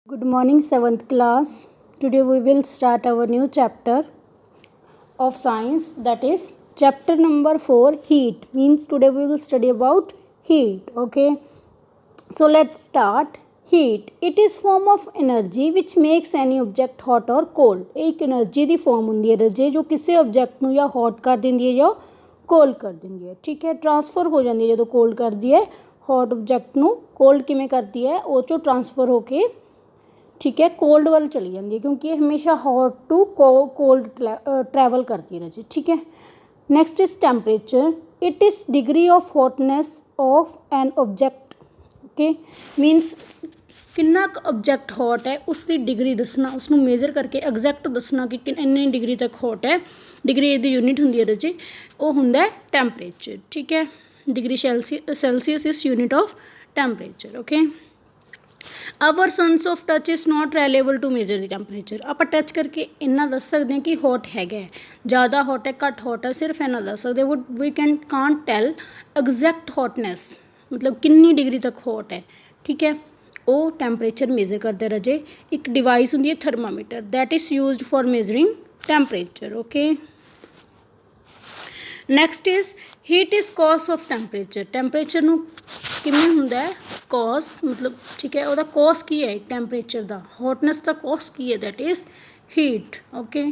Good morning, 7th class. Today we will start our new chapter of science, that is chapter number 4, heat. Means today we will study about heat. Okay, so let's start. Heat, it is form of energy which makes any object hot or cold. एक energy ਦੀ farm ਹੁੰਦੀ ਹੈ ਰਜੇ ਜੋ ਕਿਸੇ object ਨੂੰ ਜਾਂ hot ਕਰ ਦਿੰਦੀ ਹੈ ਜਾਂ ਕੋਲਡ ਕਰ ਦਿੰਦੀ ਹੈ। ਠੀਕ ਹੈ, ਟਰਾਂਸਫਰ ਹੋ ਜਾਂਦੀ ਹੈ ਜਦੋਂ ਕੋਲਡ ਕਰਦੀ ਹੈ ਹੌਟ ਆਬਜੈਕਟ ਨੂੰ। ਕੋਲਡ ਕਿਵੇਂ ਕਰਦੀ ਹੈ, ਉਹ ਚੋਂ ਟਰਾਂਸਫਰ ਹੋ ਕੇ ठीक है कोल्ड वाल चली जाती है क्योंकि ये हमेशा हॉट टू कोल्ड ट्रैवल करती है जी। ठीक है, next is temperature, it is degree of hotness of an object. Okay, means किन्ना ऑब्जैक्ट हॉट है उसकी डिग्री दसना, उसनू मेजर करके एग्जैक्ट दसना कि इन्नी डिग्री तक हॉट है। डिग्री दी यूनिट होंगी है जी, वो होंगे टैंपरेचर। ठीक है, degree Celsius is unit of temperature. Okay, our sense of touch is not reliable to measure the temperature. आप टच करके इन्ना दस सकते हैं कि हॉट है, ज़्यादा हॉट है घट हॉट है, सिर्फ इन्ना दस सकते। वो we can't tell exact hotness, मतलब कितनी डिग्री तक हॉट है। ठीक है, वो टैंपरेचर मेजर करते रजे। एक डिवाइस होंगी है thermometer, that is used for measuring temperature. Okay, next is heat is cause of temperature. Temperature नू किमें हुंदा है कॉज, मतलब ठीक है वह कॉज की है टैंपरेचर का, हॉटनेस का कॉज की है, that is heat. Okay,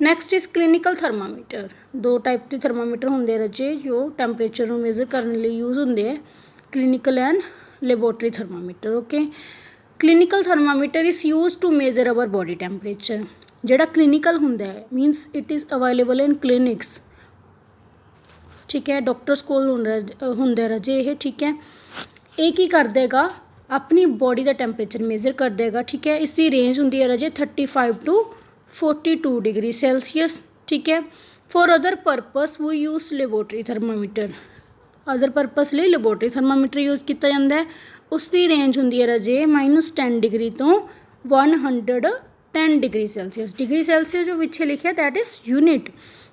next is clinical thermometer. दो टाइप के थर्मामीटर होंगे रजे जो टैंपरेचर को मेजर करने लिए यूज़ होंगे, clinical and laboratory thermometer. Okay, clinical thermometer is use to measure our body temperature. जोड़ा क्लिनिकल होंगे means it is available in clinics. ठीक है, डॉक्टर्स को होंगे रजे ये। ठीक है, ये की कर देगा अपनी बॉडी का टैंपरेचर मेजर कर देगा। ठीक है, इसकी रेंज होंगी है रजे 35 टू 42 डिग्री सैल्सीयस। ठीक है, फॉर अदर परपस वो use laboratory thermometer. Other purpose लिए लैबोरेटरी थर्मामीटर यूज़ किया जाता है। उसकी रेंज होंगी है रजे -10 डिग्री तो 110 डिग्री सैल्सीयस। डिग्री सैल्सीयस जो पिछे लिखा दैट इज़ यूनिट,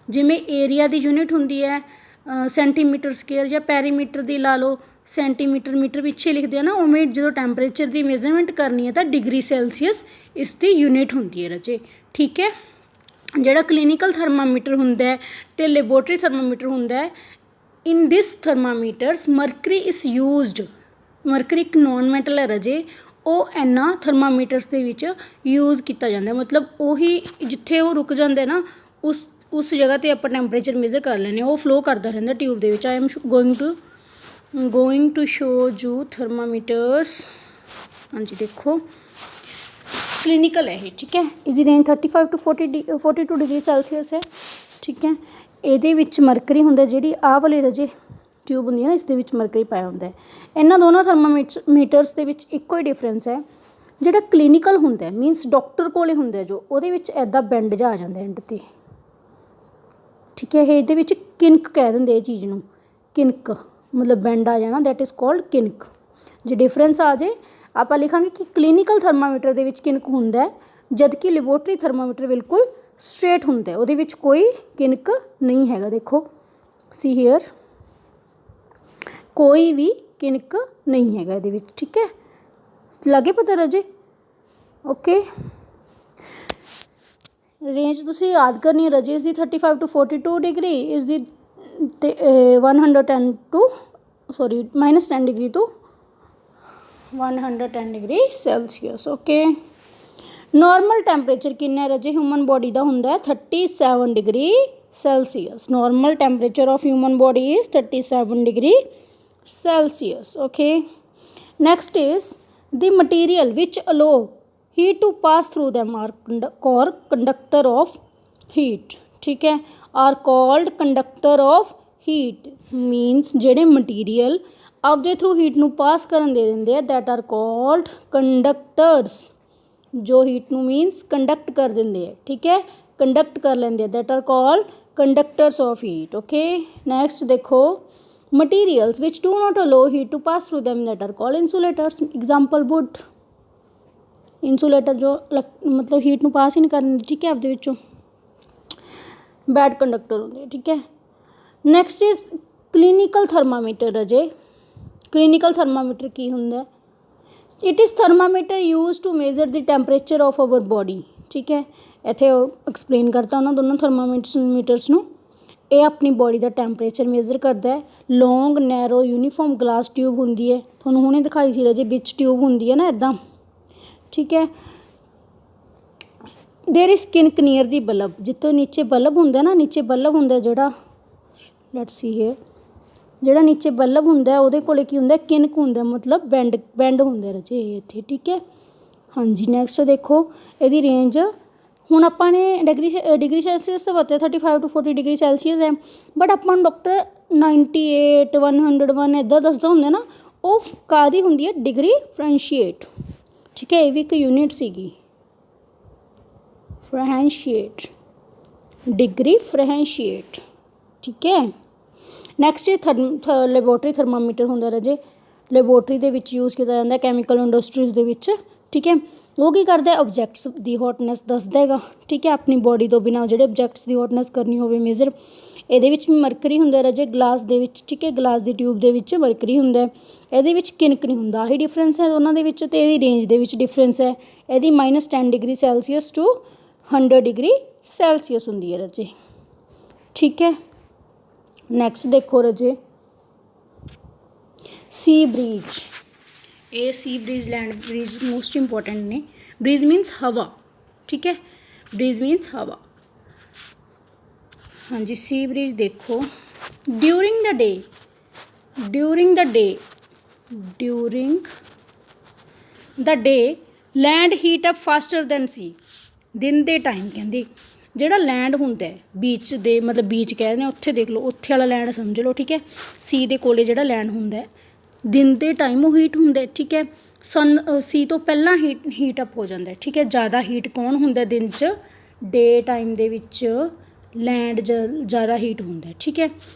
जिमें एरिया की यूनिट होंगी है सेंटीमीटर स्केयर या पैरीमीटर की ला लो, सेंटीमीटर मीटर पिछे लिखते हैं ना, उमें जो टैंपरेचर की मेजरमेंट करनी है तो डिग्री सैल्सीयस इसकी यूनिट होंगी है रजे। ठीक है, जोड़ा क्लिनिकल थर्मामीटर होंगे तो लैबोरेटरी थर्मामीटर होंगे, in this thermometers mercury is used. Mercury एक नॉन मैटल है रजे, वो इन्ना थर्मामीटर्स के यूज़ किया जाता है। मतलब उही जिथे वो रुक जाते ना उस जगह पर आप टैंपरेचर मेजर कर लें, वो फ्लो करता रहता ट्यूब के। I am going to show you thermometers. हाँ जी, देखो क्लिनिकल है ये। ठीक है, इसकी रेंज 35 टू 42 डिग्री सैल्सीयस है। ठीक है, ये मरकरी होंगे, जी आह वाली रजे ट्यूब होंगी ना, इस मरकरी पाया होंगे। इन्होंने दोनों थर्मामीटर्स के एको ही डिफरेंस है। जोड़ा क्लिनिकल होंगे मीनस डॉक्टर को होंगे जो, वो इदा बेंड जा आ जाता एंड पर। ठीक है, ये किनक कह देंगे चीज़ को, किनक मतलब बेंड आ जाना, दैट इज़ कॉल्ड किनक। जो डिफरेंस आ जाए आप लिखांगे कि क्लिनिकल थर्मामीटर के किनक होंगे, जबकि लैबोरेटरी थर्मामीटर बिल्कुल स्ट्रेट होंगे, वो कोई किनक नहीं है। देखो सी हेयर, कोई भी किनक नहीं है ये। ठीक है, लगे पता रजे। ओके, रेंज तुसी याद करनी है रजे, इसकी 35 टू 42 डिग्री, इसकी 110 टू -10 डिग्री तो 110 degree celsius. Okay, normal temperature किन्ना रजे ह्यूमन बॉडी का होंगे 37 degree celsius. Normal temperature of human body is 37 degree celsius. Okay, next is the material which allow heat to pass through them are conductor of heat. ठीक है, are called conductor of heat. Means जेडे material आपके through heat नू पास करन दे देंगे that are called conductors. जो heat नू मीनस conduct कर देंगे, ठीक है, कंडक्ट कर लेंगे, that are called conductors of heat. Okay, next देखो materials which do not allow heat to pass through them that are called insulators. Example wood, insulator जो मतलब हीट नू पास ही नहीं करनी। ठीक है, आपके विचों बैड कंडक्टर होंगे। ठीक है, नैक्सट इज़ क्लिनिकल थर्मामीटर। अजे क्लिनिकल थर्मामीटर की होंगे, it is thermometer use to measure the temperature of our body. ठीक है, ਇੱਥੇ ਐਕਸਪਲੇਨ ਕਰਤਾ ਉਹਨਾਂ ਦੋਨੋਂ ਥਰਮਾਮੀਟਰਸ ਨੂੰ। ਇਹ ਆਪਣੀ ਬੋਡੀ ਦਾ ਟੈਂਪਰੇਚਰ ਮੇਜ਼ਰ ਕਰਦਾ ਹੈ। ਲੌਂਗ ਨੈਰੋ ਯੂਨੀਫਾਰਮ ਗਲਾਸ ਟਿਊਬ ਹੁੰਦੀ ਹੈ, ਤੁਹਾਨੂੰ ਹੁਣੇ ਦਿਖਾਈ ਸੀ ਰਾਜੇ, ਵਿੱਚ ਟਿਊਬ ਹੁੰਦੀ ਹੈ ਨਾ ਇੱਦਾਂ। ਠੀਕ ਹੈ, there is ਕਿਨਕ near the bulb, ਜਿੱਥੋਂ ਨੀਚੇ ਬਲਬ ਹੁੰਦਾ ਨਾ, ਨੀਚੇ ਬਲਬ ਹੁੰਦਾ ਜਿਹੜਾ, ਲੈਟਸ ਸੀ ਹੇਅਰ, ਜਿਹੜਾ ਨੀਚੇ ਬਲਬ ਹੁੰਦਾ ਉਹਦੇ ਕੋਲ ਕੀ ਹੁੰਦਾ, ਕਿਨਕ ਹੁੰਦਾ, ਮਤਲਬ ਬੈਂਡ ਹੁੰਦਾ ਰਾਜੇ ਇਹ ਇੱਥੇ। ਠੀਕ ਹੈ, ਹਾਂਜੀ। ਨੈਕਸਟ ਦੇਖੋ, ਇਹਦੀ ਰੇਂਜ ਹੁਣ ਆਪਾਂ ਨੇ ਡਿਗਰੀ ਸੈਲਸੀਅਸ ਤਾਂ ਪਤਾ 35 to 40 ਡਿਗਰੀ ਸੈਲਸੀਅਸ ਹੈ, ਬਟ ਆਪਾਂ ਨੂੰ ਡਾਕਟਰ 98 101 ਇੱਦਾਂ ਦੱਸਦਾ ਹੁੰਦਾ ਨਾ, ਉਹ ਕਾਹਦੀ ਹੁੰਦੀ ਹੈ, ਡਿਗਰੀ ਫਰੈਂਸ਼ੀਏਟ। ਠੀਕ ਹੈ, ਇਹ ਵੀ ਇੱਕ ਯੂਨਿਟ ਸੀਗੀ, ਫਰੈਂਸ਼ੀਏਟ, ਡਿਗਰੀ ਫਰੈਂਸ਼ੀਏਟ। ਠੀਕ ਹੈ, ਨੈਕਸਟ ਲੈਬੋਰਟਰੀ ਥਰਮਾਮੀਟਰ ਹੁੰਦਾ ਰਾਜੇ, ਲੈਬੋਰਟਰੀ ਦੇ ਵਿੱਚ ਯੂਜ਼ ਕੀਤਾ ਜਾਂਦਾ ਕੈਮੀਕਲ ਇੰਡਸਟਰੀਜ਼ ਦੇ ਵਿੱਚ। ਠੀਕ ਹੈ, ਉਹ ਕੀ ਕਰਦਾ, ਆਬਜੈਕਟਸ ਦੀ ਹੌਟਨੈਸ ਦੱਸਦਾ ਹੈਗਾ। ਠੀਕ ਹੈ, ਆਪਣੀ ਬੋਡੀ ਤੋਂ ਬਿਨਾਂ ਜਿਹੜੇ ਆਬਜੈਕਟਸ ਦੀ ਹੌਟਨੈਸ ਕਰਨੀ ਹੋਵੇ ਮੇਜ਼ਰ। ਇਹਦੇ ਵਿੱਚ ਮਰਕਰੀ ਹੁੰਦਾ ਰਾਜੇ ਗਲਾਸ ਦੇ ਵਿੱਚ। ਠੀਕ ਹੈ, ਗਲਾਸ ਦੀ ਟਿਊਬ ਦੇ ਵਿੱਚ ਮਰਕਰੀ ਹੁੰਦਾ, ਇਹਦੇ ਵਿੱਚ ਕਿਨਕ ਨਹੀਂ ਹੁੰਦਾ। ਆਹੀ ਡਿਫਰੈਂਸ ਹੈ ਦੋਨਾਂ ਦੇ ਵਿੱਚ, ਅਤੇ ਇਹਦੀ ਰੇਂਜ ਦੇ ਵਿੱਚ ਡਿਫਰੈਂਸ ਹੈ। ਇਹਦੀ -10 degree celsius to 100 degree celsius ਹੁੰਦੀ ਹੈ ਰਾਜੇ। ਠੀਕ ਹੈ, ਨੈਕਸਟ ਦੇਖੋ ਰਾਜੇ, ਸੀ ਬਰੀਜ਼। ਇਹ sea breeze, land breeze most important ਨੇ। ਬਰੀਜ਼ ਮੀਨਸ ਹਵਾ। ਠੀਕ ਹੈ, ਬਰੀਜ਼ ਮੀਨਸ ਹਵਾ। ਹਾਂਜੀ, ਸੀ ਬਰੀਜ਼ ਦੇਖੋ, during the day land heat up faster than sea. ਦਿਨ ਦੇ ਟਾਈਮ ਕਹਿੰਦੇ ਜਿਹੜਾ ਲੈਂਡ ਹੁੰਦਾ ਬੀਚ ਦੇ, ਮਤਲਬ ਬੀਚ ਕਹਿ ਦਿੰਦੇ, ਉੱਥੇ ਦੇਖ ਲਓ, ਉੱਥੇ ਵਾਲਾ ਲੈਂਡ ਸਮਝ ਲਓ। ਠੀਕ ਹੈ, ਸੀ ਦੇ ਕੋਲੇ ਜਿਹੜਾ ਲੈਂਡ ਹੁੰਦਾ ਦਿਨ ਦੇ ਟਾਈਮ ਉਹ ਹੀਟ ਹੁੰਦਾ। ਠੀਕ ਹੈ, ਸੀ ਤੋਂ ਪਹਿਲਾਂ ਹੀਟ ਅਪ ਹੋ ਜਾਂਦਾ। ਠੀਕ ਹੈ, ਜ਼ਿਆਦਾ ਹੀਟ ਕੌਣ ਹੁੰਦਾ ਦਿਨ 'ਚ, ਡੇ ਟਾਈਮ ਦੇ ਵਿੱਚ ਲੈਂਡ ਜ਼ਿਆਦਾ ਹੀਟ ਹੁੰਦਾ। ਠੀਕ ਹੈ,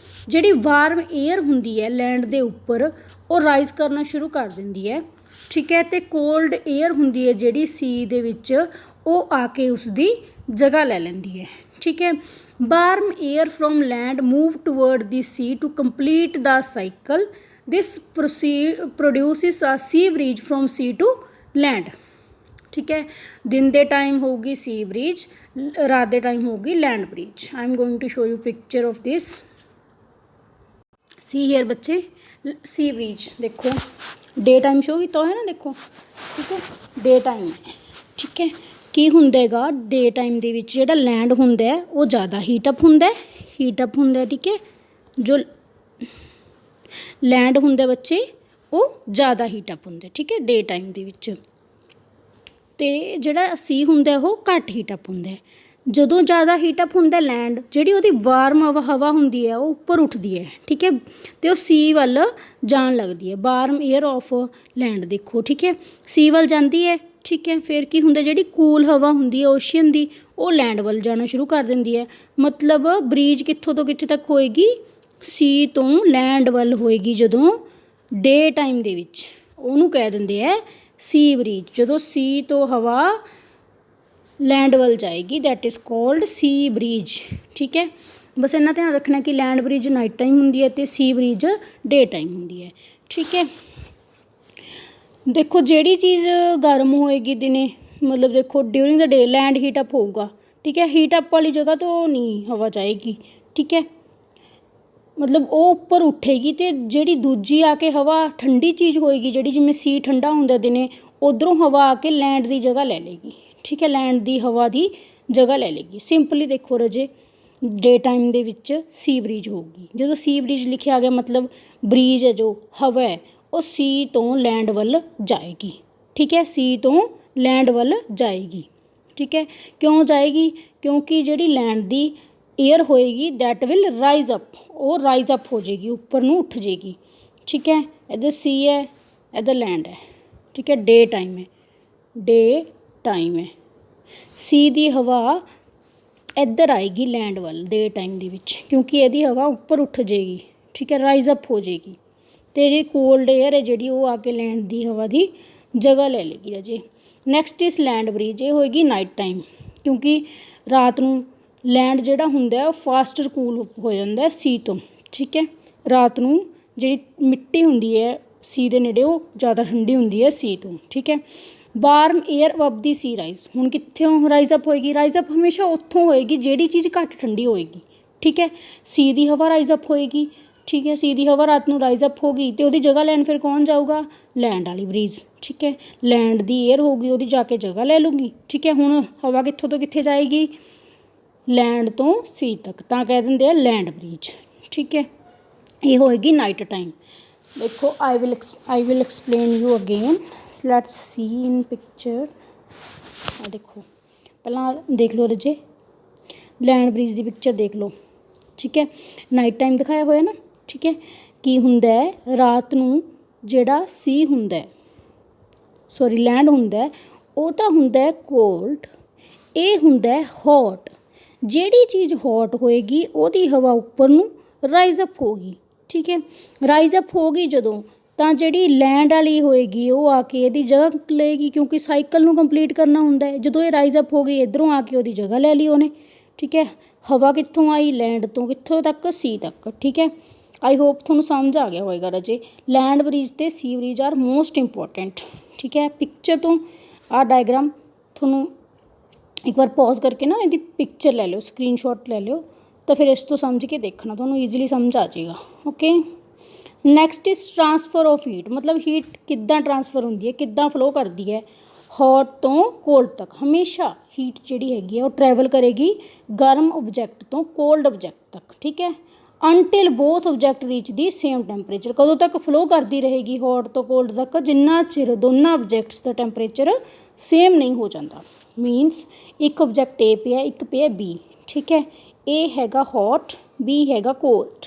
ਜਿਹੜੀ ਵਾਰਮ ਏਅਰ ਹੁੰਦੀ ਹੈ ਲੈਂਡ ਦੇ ਉੱਪਰ, ਉਹ ਰਾਈਜ਼ ਕਰਨਾ ਸ਼ੁਰੂ ਕਰ ਦਿੰਦੀ ਹੈ। ਠੀਕ ਹੈ, ਅਤੇ ਕੋਲਡ ਏਅਰ ਹੁੰਦੀ ਹੈ ਜਿਹੜੀ ਸੀ ਦੇ ਵਿੱਚ, ਉਹ ਆ ਕੇ ਉਸਦੀ ਜਗ੍ਹਾ ਲੈ ਲੈਂਦੀ ਹੈ। ਠੀਕ ਹੈ, warm air from land move toward the sea to complete the cycle. This produces a sea breeze from sea to land. ਠੀਕ ਹੈ, ਦਿਨ ਦੇ ਟਾਈਮ ਹੋਊਗੀ ਸੀ ਬਰੀਜ, ਰਾਤ ਦੇ ਟਾਈਮ ਹੋਊਗੀ land breeze. I am going to show you picture of this. See here ਬੱਚੇ, sea ਬਰੀਜ ਦੇਖੋ, ਡੇ ਟਾਈਮ ਸ਼ੋ ਕੀਤਾ ਹੋਇਆ ਨਾ, ਦੇਖੋ। ਠੀਕ ਹੈ, ਡੇ ਟਾਈਮ ਹੈ। ਠੀਕ ਹੈ, ਕੀ ਹੁੰਦਾ ਹੈਗਾ, ਡੇ ਟਾਈਮ ਦੇ ਵਿੱਚ ਜਿਹੜਾ ਲੈਂਡ ਹੁੰਦਾ ਉਹ ਜ਼ਿਆਦਾ ਹੀਟ ਅਪ ਹੁੰਦਾ। ਠੀਕ ਹੈ, ਜੋ ਲੈਂਡ ਹੁੰਦਾ ਬੱਚੇ ਉਹ ਜ਼ਿਆਦਾ ਹੀਟ ਅਪ ਹੁੰਦਾ। ਠੀਕ ਹੈ, ਡੇ ਟਾਈਮ ਦੇ ਵਿੱਚ, ਅਤੇ ਜਿਹੜਾ ਸੀ ਹੁੰਦਾ ਉਹ ਘੱਟ ਹੀਟ ਅਪ ਹੁੰਦਾ। ਜਦੋਂ ਜ਼ਿਆਦਾ ਹੀਟ ਅਪ ਹੁੰਦਾ ਲੈਂਡ, ਜਿਹੜੀ ਉਹਦੀ ਵਾਰਮ ਹਵਾ ਹੁੰਦੀ ਹੈ ਉਹ ਉੱਪਰ ਉੱਠਦੀ ਹੈ। ਠੀਕ ਹੈ, ਅਤੇ ਉਹ ਸੀ ਵੱਲ ਜਾਣ ਲੱਗਦੀ ਹੈ, ਵਾਰਮ ਏਅਰ ਆਫ ਲੈਂਡ ਦੇਖੋ। ਠੀਕ ਹੈ, ਸੀ ਵੱਲ ਜਾਂਦੀ ਹੈ। ਠੀਕ ਹੈ, ਫਿਰ ਕੀ ਹੁੰਦਾ, ਜਿਹੜੀ ਕੂਲ ਹਵਾ ਹੁੰਦੀ ਹੈ ਓਸ਼ੀਅਨ ਦੀ, ਉਹ ਲੈਂਡ ਵੱਲ ਜਾਣਾ ਸ਼ੁਰੂ ਕਰ ਦਿੰਦੀ ਹੈ। ਮਤਲਬ ਬਰੀਜ ਕਿੱਥੋਂ ਤੋਂ ਕਿੱਥੇ ਤੱਕ ਹੋਏਗੀ, ਸੀ ਤੋਂ ਲੈਂਡ ਵੱਲ ਹੋਏਗੀ ਜਦੋਂ ਡੇ ਟਾਈਮ ਦੇ ਵਿੱਚ, ਉਹਨੂੰ ਕਹਿ ਦਿੰਦੇ ਹੈ ਸੀ ਬਰੀਜ। ਜਦੋਂ ਸੀ ਤੋਂ ਹਵਾ ਲੈਂਡ ਵੱਲ ਜਾਏਗੀ, ਦੈਟ ਇਜ਼ ਕੋਲਡ ਸੀ ਬਰੀਜ। ਠੀਕ ਹੈ, ਬਸ ਇੰਨਾ ਧਿਆਨ ਰੱਖਣਾ ਕਿ ਲੈਂਡ ਬਰੀਜ ਨਾਈਟ ਟਾਈਮ ਹੁੰਦੀ ਹੈ ਅਤੇ ਸੀ ਬਰੀਜ ਡੇ ਟਾਈਮ ਹੁੰਦੀ ਹੈ। ਠੀਕ ਹੈ, ਦੇਖੋ ਜਿਹੜੀ ਚੀਜ਼ ਗਰਮ ਹੋਏਗੀ ਦਿਨੇ, ਮਤਲਬ ਦੇਖੋ during the day land heat up ਹੋਊਗਾ। ਠੀਕ ਹੈ, ਹੀਟ ਅਪ ਵਾਲੀ ਜਗ੍ਹਾ ਤੋਂ ਨਹੀਂ ਹਵਾ ਜਾਏਗੀ। ਠੀਕ ਹੈ, ਮਤਲਬ ਉਹ ਉੱਪਰ ਉੱਠੇਗੀ, ਅਤੇ ਜਿਹੜੀ ਦੂਜੀ ਆ ਕੇ ਹਵਾ ਠੰਡੀ ਚੀਜ਼ ਹੋਏਗੀ, ਜਿਹੜੀ ਜਿਵੇਂ ਸੀ ਠੰਡਾ ਹੁੰਦਾ ਦਿਨੇ, ਉੱਧਰੋਂ ਹਵਾ ਆ ਕੇ ਲੈਂਡ ਦੀ ਜਗ੍ਹਾ ਲੈ ਲਏਗੀ। ਠੀਕ ਹੈ, ਲੈਂਡ ਦੀ ਹਵਾ ਦੀ ਜਗ੍ਹਾ ਲੈ ਲਏਗੀ। ਸਿੰਪਲੀ ਦੇਖੋ ਰਾਜੇ, ਡੇ ਟਾਈਮ ਦੇ ਵਿੱਚ ਸੀ ਬਰੀਜ ਹੋਊਗੀ। ਜਦੋਂ ਸੀ ਬਰੀਜ ਲਿਖਿਆ ਗਿਆ, ਮਤਲਬ ਬਰੀਜ ਹੈ ਜੋ ਹਵਾ ਹੈ ਉਹ ਸੀ ਤੋਂ ਲੈਂਡ ਵੱਲ ਜਾਏਗੀ। ਠੀਕ ਹੈ, ਸੀ ਤੋਂ ਲੈਂਡ ਵੱਲ ਜਾਏਗੀ। ਠੀਕ ਹੈ, ਕਿਉਂ ਜਾਏਗੀ, ਕਿਉਂਕਿ ਜਿਹੜੀ ਲੈਂਡ ਦੀ ਏਅਰ ਹੋਏਗੀ ਦੈਟ ਵਿਲ ਰਾਈਜ਼ ਅਪ, ਉਹ ਰਾਈਜ਼ ਅਪ ਹੋ ਜਾਏਗੀ, ਉੱਪਰ ਨੂੰ ਉੱਠ ਜਾਏਗੀ। ਠੀਕ ਹੈ, ਇੱਧਰ ਸੀ ਹੈ, ਇੱਧਰ ਲੈਂਡ ਹੈ। ਠੀਕ ਹੈ, ਡੇ ਟਾਈਮ ਹੈ, ਸੀ ਦੀ ਹਵਾ ਇੱਧਰ ਆਏਗੀ ਲੈਂਡ ਵੱਲ ਡੇ ਟਾਈਮ ਦੇ ਵਿੱਚ, ਕਿਉਂਕਿ ਇਹਦੀ ਹਵਾ ਉੱਪਰ ਉੱਠ ਜਾਏਗੀ। ਠੀਕ ਹੈ, ਰਾਈਜ਼ ਅਪ ਹੋ ਜਾਏਗੀ, ਅਤੇ ਜਿਹੜੀ ਕੋਲਡ ਏਅਰ ਹੈ ਜਿਹੜੀ ਉਹ ਆ ਕੇ ਲੈਂਡ ਦੀ ਹਵਾ ਦੀ ਜਗ੍ਹਾ ਲੈ ਲਏਗੀ ਰਾਜੇ। ਨੈਕਸਟ ਇਜ਼ ਲੈਂਡ ਬਰੀਜ, ਇਹ ਹੋਏਗੀ ਨਾਈਟ ਟਾਈਮ, ਕਿਉਂਕਿ ਰਾਤ ਨੂੰ ਲੈਂਡ ਜਿਹੜਾ ਹੁੰਦਾ ਉਹ ਫਾਸਟਰ ਕੂਲ ਹੋ ਜਾਂਦਾ ਸੀ ਤੋਂ। ਠੀਕ ਹੈ, ਰਾਤ ਨੂੰ ਜਿਹੜੀ ਮਿੱਟੀ ਹੁੰਦੀ ਹੈ सी ਦੇ ਨੇੜੇ ਉਹ ਜ਼ਿਆਦਾ ਠੰਡੀ ਹੁੰਦੀ ਹੈ सी ਤੋਂ, ਠੀਕ ਹੈ। ਵਾਰਮ ਏਅਰ ਅਬਵ ਦੀ सी ਰਾਈਜ਼, ਹੁਣ ਕਿੱਥੋਂ ਰਾਈਜ਼ ਅਪ ਹੋਏਗੀ? ਰਾਈਜ਼ ਅਪ ਹਮੇਸ਼ਾ ਉੱਥੋਂ ਹੋਏਗੀ ਜਿਹੜੀ ਚੀਜ਼ ਘੱਟ ਠੰਡੀ ਹੋਏਗੀ, ਠੀਕ ਹੈ। सी ਦੀ ਹਵਾ ਰਾਈਜ਼ ਅਪ ਹੋਏਗੀ, ਠੀਕ ਹੈ। सी ਦੀ ਹਵਾ ਰਾਤ ਨੂੰ ਰਾਈਜ਼ ਅਪ ਹੋ ਗਈ ਅਤੇ ਉਹਦੀ ਜਗ੍ਹਾ ਲੈਣ ਫਿਰ ਕੌਣ ਜਾਊਗਾ? ਲੈਂਡ ਵਾਲੀ ਬਰੀਜ਼, ਠੀਕ ਹੈ। ਲੈਂਡ ਦੀ ਏਅਰ ਹੋਊਗੀ, ਉਹਦੀ ਜਾ ਕੇ ਜਗ੍ਹਾ ਲੈ ਲੂਗੀ, ਠੀਕ ਹੈ। ਹੁਣ ਹਵਾ ਕਿੱਥੋਂ ਤੋਂ ਕਿੱਥੇ ਜਾਏਗੀ? ਲੈਂਡ ਤੋਂ सी ਤੱਕ, ਤਾਂ ਕਹਿ ਦਿੰਦੇ ਆ ਲੈਂਡ ਬਰੀਜ਼, ਠੀਕ ਹੈ। ਇਹ ਹੋਏਗੀ ਨਾਈਟ ਟਾਈਮ। ਦੇਖੋ I will explain you again, let's see in picture. ਆ ਦੇਖੋ ਪਹਿਲਾਂ ਦੇਖ ਲਓ ਰਜੇ, ਲੈਂਡ ਬਰੀਜ਼ ਦੀ ਪਿਕਚਰ ਦੇਖ ਲਓ, ਠੀਕ ਹੈ। ਨਾਈਟ ਟਾਈਮ ਦਿਖਾਇਆ ਹੋਇਆ ਨਾ, ਠੀਕ ਹੈ। ਕੀ ਹੁੰਦਾ ਹੈ ਰਾਤ ਨੂੰ ਜਿਹੜਾ ਸੀ ਹੁੰਦਾ, ਸੋਰੀ ਲੈਂਡ ਹੁੰਦਾ, ਉਹ ਤਾਂ ਹੁੰਦਾ ਕੋਲਡ, ਇਹ ਹੁੰਦਾ ਹੌਟ। ਜਿਹੜੀ ਚੀਜ਼ ਹੌਟ ਹੋਏਗੀ ਉਹਦੀ ਹਵਾ ਉੱਪਰ ਨੂੰ ਰਾਈਜ਼ ਅਪ ਹੋਗੀ, ਠੀਕ ਹੈ। ਰਾਈਜ਼ ਅਪ ਹੋ ਗਈ ਜਦੋਂ, ਤਾਂ ਜਿਹੜੀ ਲੈਂਡ ਵਾਲੀ ਹੋਏਗੀ ਉਹ ਆ ਕੇ ਇਹਦੀ ਜਗ੍ਹਾ ਲਏਗੀ, ਕਿਉਂਕਿ ਸਾਈਕਲ ਨੂੰ ਕੰਪਲੀਟ ਕਰਨਾ ਹੁੰਦਾ ਹੈ। ਜਦੋਂ ਇਹ ਰਾਈਜ਼ ਅਪ ਹੋ ਗਈ ਇੱਧਰੋਂ ਆ ਕੇ ਉਹਦੀ ਜਗ੍ਹਾ ਲੈ ਲਈ ਉਹਨੇ, ਠੀਕ ਹੈ। ਹਵਾ ਕਿੱਥੋਂ ਆਈ? ਲੈਂਡ ਤੋਂ, ਕਿੱਥੋਂ ਤੱਕ? सी ਤੱਕ, ਠੀਕ ਹੈ। ਆਈ ਹੋਪ ਤੁਹਾਨੂੰ ਸਮਝ ਆ ਗਿਆ ਹੋਏਗਾ ਰਾਜੇ। ਲੈਂਡ ਬਰੀਜ਼ ਅਤੇ सी ਬਰੀਜ਼ ਆਰ ਮੋਸਟ ਇੰਪੋਰਟੈਂਟ, ਠੀਕ ਹੈ। ਪਿਕਚਰ ਤੋਂ ਆਹ ਡਾਇਗਰਾਮ ਤੁਹਾਨੂੰ ਇੱਕ ਵਾਰ ਪੌਜ਼ ਕਰਕੇ ਨਾ ਇਹਦੀ ਪਿਕਚਰ ਲੈ ਲਿਓ, ਸਕਰੀਨਸ਼ਾਟ ਲੈ ਲਿਓ, ਤਾਂ ਫਿਰ ਇਸ ਤੋਂ ਸਮਝ ਕੇ ਦੇਖਣਾ, ਤੁਹਾਨੂੰ ਈਜ਼ੀਲੀ ਸਮਝ ਆ ਜਾਏਗਾ, okay. Next is transfer of heat, ਮਤਲਬ ਹੀਟ ਕਿੱਦਾਂ ਟਰਾਂਸਫਰ ਹੁੰਦੀ ਹੈ, ਕਿੱਦਾਂ ਫਲੋ ਕਰਦੀ ਹੈ ਹੌਟ ਤੋਂ ਕੋਲਡ ਤੱਕ। ਹਮੇਸ਼ਾ ਹੀਟ ਜਿਹੜੀ ਹੈਗੀ ਹੈ ਉਹ ਟਰੈਵਲ ਕਰੇਗੀ ਗਰਮ ਓਬਜੈਕਟ ਤੋਂ ਕੋਲਡ ਓਬਜੈਕਟ ਤੱਕ, ਠੀਕ ਹੈ। ਅਨਟਿਲ ਬੋਥ ਓਬਜੈਕਟ ਰੀਚ ਦੀ ਸੇਮ ਟੈਂਪਰੇਚਰ, ਕਦੋਂ ਤੱਕ ਫਲੋ ਕਰਦੀ ਰਹੇਗੀ ਹੌਟ ਤੋਂ ਕੋਲਡ ਤੱਕ? ਜਿੰਨਾ ਚਿਰ ਦੋਨਾਂ ਓਬਜੈਕਟਸ ਦਾ ਟੈਂਪਰੇਚਰ ਸੇਮ ਨਹੀਂ ਹੋ ਜਾਂਦਾ। ਮੀਨਸ ਇੱਕ ਓਬਜੈਕਟ ਏ ਪਿਆ, ਇੱਕ ਪਿਆ ਬੀ, ਠੀਕ ਹੈ। ਏ ਹੈਗਾ ਹੌਟ, ਬੀ ਹੈਗਾ ਕੋਲਡ,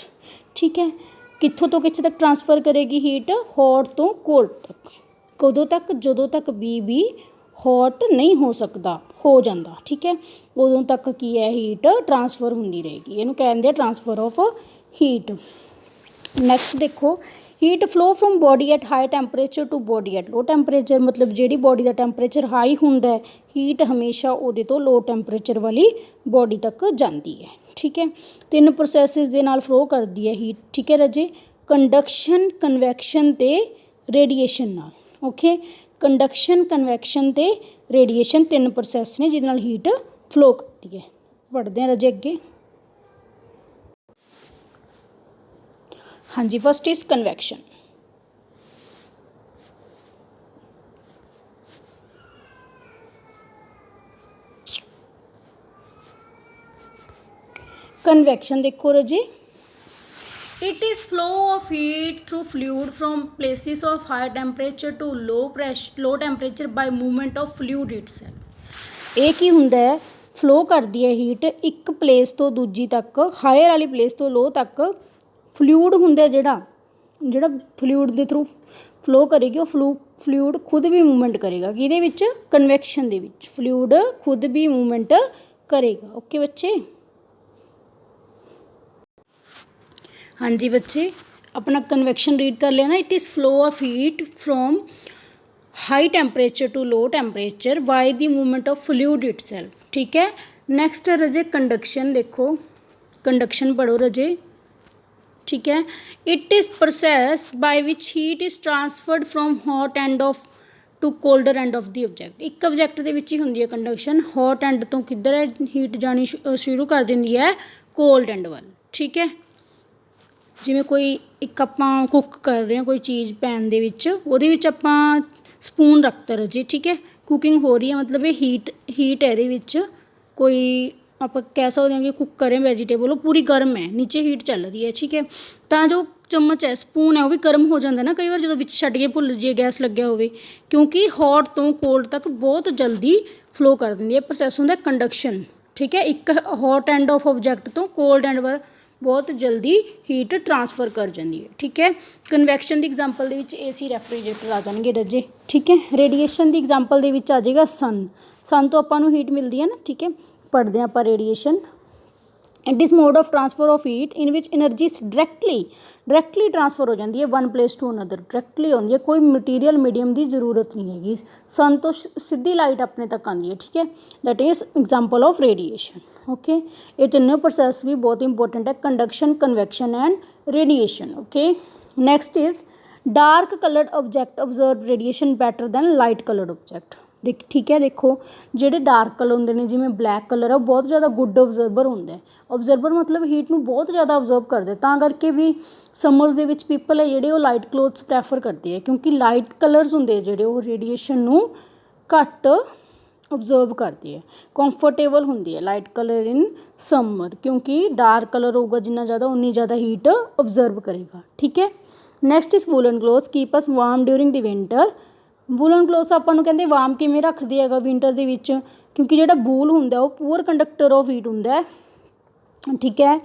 ਠੀਕ ਹੈ। ਕਿੱਥੋਂ ਤੋਂ ਕਿੱਥੇ ਤੱਕ ਟਰਾਂਸਫਰ ਕਰੇਗੀ ਹੀਟ? ਹੌਟ ਤੋਂ ਕੋਲਡ ਤੱਕ। ਕਦੋਂ ਤੱਕ? ਜਦੋਂ ਤੱਕ ਬੀ ਵੀ ਹੌਟ ਨਹੀਂ ਹੋ ਸਕਦਾ, ਹੋ ਜਾਂਦਾ, ਠੀਕ ਹੈ। ਉਦੋਂ ਤੱਕ ਕੀ ਹੈ ਹੀਟ ਟਰਾਂਸਫਰ ਹੁੰਦੀ ਰਹੇਗੀ, ਇਹਨੂੰ ਕਹਿੰਦੇ ਆ ਟਰਾਂਸਫਰ ਆਫ ਹੀਟ। ਨੈਕਸਟ ਦੇਖੋ, heat flow from body at high temperature to body at low temperature, ਮਤਲਬ ਜਿਹੜੀ ਬੋਡੀ ਦਾ ਟੈਂਪਰੇਚਰ ਹਾਈ ਹੁੰਦਾ ਹੀਟ ਹਮੇਸ਼ਾ ਉਹਦੇ ਤੋਂ ਲੋ ਟੈਂਪਰੇਚਰ ਵਾਲੀ ਬੋਡੀ ਤੱਕ ਜਾਂਦੀ ਹੈ, ਠੀਕ ਹੈ। ਤਿੰਨ ਪ੍ਰੋਸੈਸਿਸ ਦੇ ਨਾਲ ਫਲੋ ਕਰਦੀ ਹੈ ਹੀਟ, ਠੀਕ ਹੈ ਰਾਜੇ। ਕੰਡਕਸ਼ਨ, ਕਨਵੈਕਸ਼ਨ ਅਤੇ ਰੇਡੀਏਸ਼ਨ ਨਾਲ, ਓਕੇ। ਕੰਡਕਸ਼ਨ, ਕਨਵੈਕਸ਼ਨ ਅਤੇ ਰੇਡੀਏਸ਼ਨ ਤਿੰਨ ਪ੍ਰੋਸੈਸ ਨੇ ਜਿਹਦੇ ਨਾਲ ਹੀਟ ਫਲੋ ਕਰਦੀ ਹੈ। ਪੜ੍ਹਦੇ ਹਾਂ ਰਾਜੇ ਅੱਗੇ। ਹਾਂਜੀ, ਫਸਟ ਇਜ਼ ਕਨਵੈਕਸ਼ਨ। ਕਨਵੈਕਸ਼ਨ ਦੇਖੋ ਰਾਜੇ, it is flow of heat through fluid from places of high temperature to low temperature by movement of fluid itself. ਇਹ ਕੀ ਹੁੰਦਾ ਹੈ? ਫਲੋ ਕਰਦੀ ਹੈ ਹੀਟ ਇੱਕ ਪਲੇਸ ਤੋਂ ਦੂਜੀ ਤੱਕ, ਹਾਇਰ ਵਾਲੀ ਪਲੇਸ ਤੋਂ ਲੋ ਤੱਕ। ਫਲੂਇਡ ਹੁੰਦਾ ਜਿਹੜਾ ਫਲੂਇਡ ਦੇ ਥਰੂ ਫਲੋ ਕਰੇਗੀ, ਉਹ ਫਲੂਇਡ ਖੁਦ ਵੀ ਮੂਵਮੈਂਟ ਕਰੇਗਾ। ਕਿਹਦੇ ਵਿੱਚ? ਕਨਵੈਕਸ਼ਨ ਦੇ ਵਿੱਚ ਫਲੂਇਡ ਖੁਦ ਵੀ ਮੂਵਮੈਂਟ ਕਰੇਗਾ, ਓਕੇ ਬੱਚੇ। ਹਾਂਜੀ ਬੱਚੇ, ਆਪਣਾ ਕਨਵੈਕਸ਼ਨ ਰੀਡ ਕਰ ਲਿਆ ਨਾ। It is flow of heat from high temperature to low temperature by the movement of fluid itself, ਠੀਕ ਹੈ। ਨੈਕਸਟ ਹੈ ਰਜੇ ਕੰਡਕਸ਼ਨ। ਦੇਖੋ ਕੰਡਕਸ਼ਨ ਪੜ੍ਹੋ ਰਜੇ, ਠੀਕ ਹੈ। It is process by which heat is transferred from hot end of to colder end of the object. ਇੱਕ object ਦੇ ਵਿੱਚ ਹੀ ਹੁੰਦੀ ਹੈ ਕੰਡਕਸ਼ਨ। ਹੌਟ ਐਂਡ ਤੋਂ ਕਿੱਧਰ ਹੈ ਹੀਟ ਜਾਣੀ ਸ਼ੁਰੂ ਕਰ ਦਿੰਦੀ ਹੈ? ਕੋਲਡ ਐਂਡ ਵੱਲ, ਠੀਕ ਹੈ। ਜਿਵੇਂ ਕੋਈ ਇੱਕ ਆਪਾਂ ਕੁੱਕ ਕਰ ਰਹੇ ਹਾਂ ਕੋਈ ਚੀਜ਼ ਪੈਨ ਦੇ ਵਿੱਚ, ਉਹਦੇ ਵਿੱਚ ਆਪਾਂ ਸਪੂਨ ਰੱਖਤਾ ਰਾਜੇ, ਠੀਕ ਹੈ। ਕੁਕਿੰਗ ਹੋ ਰਹੀ ਹੈ, ਮਤਲਬ ਇਹ ਹੀਟ ਹੈ ਇਹਦੇ ਵਿੱਚ। ਕੋਈ ਆਪਾਂ ਕਹਿ ਸਕਦੇ ਹਾਂ ਕਿ ਕੁੱਕ ਕਰ ਰਹੇ ਵੈਜੀਟੇਬਲ, ਉਹ ਪੂਰੀ ਗਰਮ ਹੈ, ਨੀਚੇ ਹੀਟ ਚੱਲ ਰਹੀ ਹੈ, ਠੀਕ ਹੈ। ਤਾਂ ਜੋ ਚਮਚ ਹੈ, ਸਪੂਨ ਹੈ, ਉਹ ਵੀ ਗਰਮ ਹੋ ਜਾਂਦਾ ਨਾ ਕਈ ਵਾਰ ਜਦੋਂ ਵਿੱਚ ਛੱਡ ਕੇ ਭੁੱਲ ਜਾਈਏ ਗੈਸ ਲੱਗਿਆ ਹੋਵੇ, ਕਿਉਂਕਿ ਹੌਟ ਤੋਂ ਕੋਲਡ ਤੱਕ ਬਹੁਤ ਜਲਦੀ ਫਲੋ ਕਰ ਦਿੰਦੀ ਹੈ। ਪ੍ਰੋਸੈਸ ਹੁੰਦਾ ਕੰਡਕਸ਼ਨ, ਠੀਕ ਹੈ। ਇੱਕ ਹੌਟ ਐਂਡ ਆਫ ਓਬਜੈਕਟ ਤੋਂ ਕੋਲਡ ਐਂਡ ਵੱਲ ਬਹੁਤ ਜਲਦੀ ਹੀਟ ਟਰਾਂਸਫਰ ਕਰ ਜਾਂਦੀ ਹੈ, ਠੀਕ ਹੈ। ਕਨਵੈਕਸ਼ਨ ਦੀ ਐਗਜ਼ਾਮਪਲ ਦੇ ਵਿੱਚ ਏਸੀ ਰੈਫਰੀਜਰੇਟਰ ਆ ਜਾਣਗੇ ਰਾਜੇ, ਠੀਕ ਹੈ। ਰੇਡੀਏਸ਼ਨ ਦੀ ਐਗਜ਼ਾਮਪਲ ਦੇ ਵਿੱਚ ਆ ਜਾਏਗਾ ਸਨ ਤੋਂ ਆਪਾਂ ਨੂੰ ਹੀਟ ਮਿਲਦੀ ਹੈ ਨਾ, ਠੀਕ ਹੈ। ਪੜ੍ਹਦੇ ਹਾਂ ਆਪਾਂ radiation. It is mode of transfer of heat in which energy directly transfer ਹੋ ਜਾਂਦੀ ਹੈ one place to another, directly ਆਉਂਦੀ ਹੈ, ਕੋਈ ਮਟੀਰੀਅਲ ਮੀਡੀਅਮ ਦੀ ਜ਼ਰੂਰਤ ਨਹੀਂ ਹੈਗੀ। ਸਨ ਤੋਂ ਸਿੱਧੀ ਲਾਈਟ ਆਪਣੇ ਤੱਕ ਆਉਂਦੀ ਹੈ, ਠੀਕ ਹੈ। That is example of radiation, okay. ਇਹ ਤਿੰਨੋਂ ਪ੍ਰੋਸੈਸ ਵੀ ਬਹੁਤ ਇੰਪੋਰਟੈਂਟ ਹੈ, conduction, convection and radiation, okay. Next is dark coloured object observe radiation better than light coloured object. ठीक है, देखो ਜਿਹੜੇ ਡਾਰਕ ਕਲਰ ਹੁੰਦੇ ਨੇ ਜਿਵੇਂ ਬਲੈਕ ਕਲਰ ਆ ਉਹ ਬਹੁਤ ਜ਼ਿਆਦਾ ਗੁੱਡ ਓਬਜ਼ਰਵਰ ਹੁੰਦਾ ਹੈ। ਓਬਜ਼ਰਵਰ ਮਤਲਬ ਹੀਟ ਨੂੰ ਬਹੁਤ ਜ਼ਿਆਦਾ ਓਬਜ਼ਰਵ ਕਰਦੇ, ਤਾਂ ਕਰਕੇ ਵੀ ਸਮਰਸ ਦੇ ਵਿੱਚ ਪੀਪਲ ਹੈ ਜਿਹੜੇ ਉਹ ਲਾਈਟ ਕਲੋਥਸ ਪ੍ਰੈਫਰ ਕਰਦੇ ਆ, ਕਿਉਂਕਿ ਲਾਈਟ ਕਲਰਸ ਹੁੰਦੇ ਆ ਜਿਹੜੇ ਉਹ ਰੇਡੀਏਸ਼ਨ ਨੂੰ ਘੱਟ ਓਬਜ਼ਰਵ ਕਰਦੇ ਆ, ਕੰਫਰਟੇਬਲ ਹੁੰਦੀ ਹੈ ਲਾਈਟ ਕਲਰ ਇਨ ਸਮਰ, ਕਿਉਂਕਿ ਡਾਰਕ ਕਲਰ ਹੋਊਗਾ ਜਿੰਨਾ ਜ਼ਿਆਦਾ ਉਨੀ ਜ਼ਿਆਦਾ ਹੀਟ ਓਬਜ਼ਰਵ ਕਰੇਗਾ। ਠੀਕ ਹੈ, next is woollen clothes keep us warm during the winter. Woollen clothes ਆਪਾਂ ਨੂੰ ਕਹਿੰਦੇ ਵਾਰਮ ਕਿਵੇਂ ਰੱਖਦੇ ਹੈਗਾ ਵਿੰਟਰ ਦੇ ਵਿੱਚ, ਕਿਉਂਕਿ ਜਿਹੜਾ ਵੂਲ ਹੁੰਦਾ ਉਹ ਪੂਅਰ ਕੰਡਕਟਰ ਆਫ ਹੀਟ ਹੁੰਦਾ ਹੈ। ਠੀਕ ਹੈ,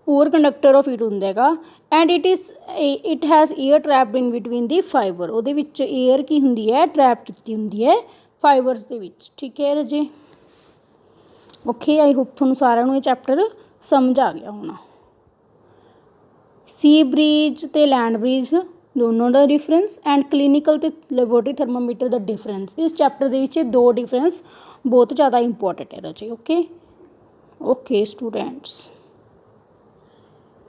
ਪੂਅਰ ਕੰਡਕਟਰ ਆਫ ਹੀਟ ਹੁੰਦਾ ਹੈਗਾ। And it has air trapped in between the fibre, ਉਹਦੇ ਵਿੱਚ ਏਅਰ ਕੀ ਹੁੰਦੀ ਹੈ, ਟਰੈਪ ਕੀਤੀ ਹੁੰਦੀ ਹੈ ਫਾਈਬਰਸ ਦੇ ਵਿੱਚ। ਠੀਕ ਹੈ ਰਾਜੇ, ਓਕੇ, ਆਈ ਹੋਪ ਤੁਹਾਨੂੰ ਸਾਰਿਆਂ ਨੂੰ ਇਹ ਚੈਪਟਰ ਸਮਝ ਆ ਗਿਆ ਹੋਣਾ। ਸੀ ਬਰੀਜ਼ ਅਤੇ ਲੈਂਡ ਬਰੀਜ਼ ਦੋਨੋਂ ਦਾ ਡਿਫਰੈਂਸ, ਐਂਡ ਕਲੀਨਿਕਲ ਅਤੇ ਲੈਬੋਰਟਰੀ ਥਰਮਾਮੀਟਰ ਦਾ ਡਿਫਰੈਂਸ। ਇਸ ਚੈਪਟਰ ਦੇ ਵਿੱਚ ਇਹ ਦੋ ਡਿਫਰੈਂਸ ਬਹੁਤ ਜ਼ਿਆਦਾ ਇੰਪੋਰਟੈਂਟ ਹੈ ਰਾਜੇ। Okay, okay students.